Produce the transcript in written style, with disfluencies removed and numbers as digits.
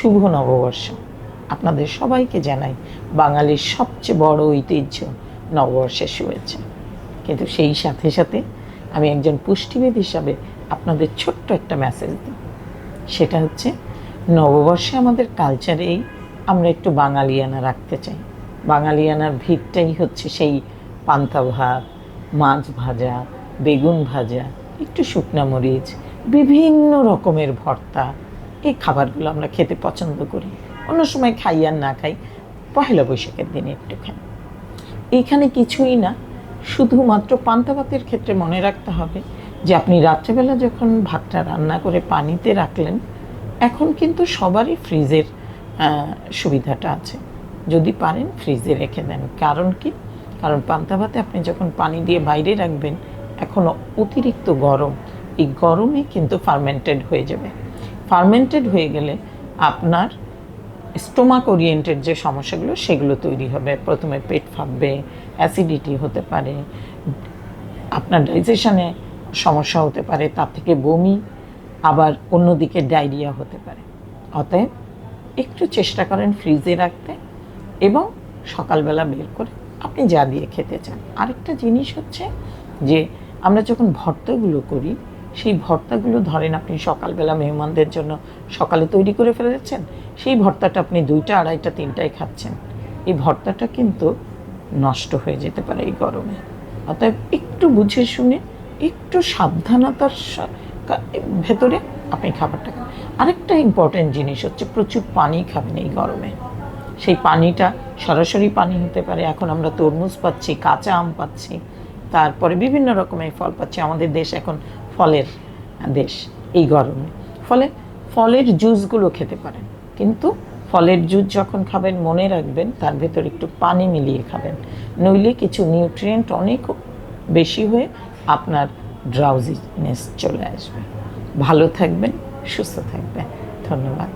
শুভ নববর্ষ। আপনাদের সবাইকে জানাই বাঙালির সবচেয়ে বড় ঐতিহ্য নববর্ষের শুভেচ্ছা। কিন্তু সেই সাথে সাথে আমি একজন পুষ্টিবিদ হিসাবে আপনাদের ছোট্ট একটা মেসেজ দিই। সেটা হচ্ছে, নববর্ষে আমাদের কালচারেই আমরা একটু বাঙালিয়ানা রাখতে চাই। বাঙালিয়ানার ভিতটাই হচ্ছে সেই পান্তা ভাত, মাছ ভাজা, বেগুন ভাজা, একটু শুকনা মরিচ, বিভিন্ন রকমের ভর্তা। এই খাবারগুলো আমরা খেতে পছন্দ করি। অন্য সময় খাই আর না খাই, পহেলা বৈশাখের দিনে একটু খাই। এইখানে কিছুই না, শুধুমাত্র পান্তা ভাতের ক্ষেত্রে মনে রাখতে হবে যে আপনি রাত্রেবেলা যখন ভাতটা রান্না করে পানিতে রাখলেন, এখন কিন্তু সবারই ফ্রিজের সুবিধাটা আছে। যদি পারেন ফ্রিজে রেখে দেন। কারণ কি? কারণ পান্তা ভাতে আপনি যখন পানি দিয়ে বাইরে রাখবেন, এখন অতিরিক্ত গরম, এই গরমে কিন্তু ফার্মেন্টেড হয়ে যাবে। ফার্মেন্টেড হয়ে গেলে আপনার স্টোমাক ওরিয়েন্টেড যে সমস্যাগুলো সেগুলো তৈরি হবে। প্রথমে পেট ফাঁপবে, অ্যাসিডিটি হতে পারে, আপনার ডাইজেশনে সমস্যা হতে পারে, তার থেকে বমি, আবার অন্যদিকে ডায়রিয়া হতে পারে। অতএব একটু চেষ্টা করেন ফ্রিজে রাখতে এবং সকালবেলা বের করে আপনি যা দিয়ে খেতে চান। আরেকটা জিনিস হচ্ছে যে আমরা যখন ভর্তাগুলো করি, সেই ভর্তাগুলো ধরেন আপনি সকালবেলা মেহমানদের জন্য সকালে তৈরি করে ফেলেছেন, সেই ভর্তাটা আপনি 2টা, 2:30, 3টায় খাচ্ছেন। এই ভর্তাটা কিন্তু নষ্ট হয়ে যেতে পারে এই গরমে। অতএব একটু বুঝে শুনে, একটু সাবধানতার ভেতরে আপনি খাবারটা খান। আরেকটা ইম্পর্টেন্ট জিনিস হচ্ছে, প্রচুর পানি খাবেন এই গরমে। সেই পানিটা সরাসরি পানি হতে পারে। এখন আমরা তরমুজ পাচ্ছি, কাঁচা আম পাচ্ছি, তারপরে বিভিন্ন রকমের ফল পাচ্ছি। আমাদের দেশ এখন ফলের দেশ এই গরমে। ফলে ফলের জুসগুলো খেতে পারেন, কিন্তু ফলের জুস যখন খাবেন মনে রাখবেন তার ভেতর একটু পানি মিলিয়ে খাবেন, নইলে কিছু নিউট্রিয়েন্ট অনেক বেশি হয়ে আপনার ড্রাউজিনেস চলে আসবে। ভালো থাকবেন, সুস্থ থাকবেন। ধন্যবাদ।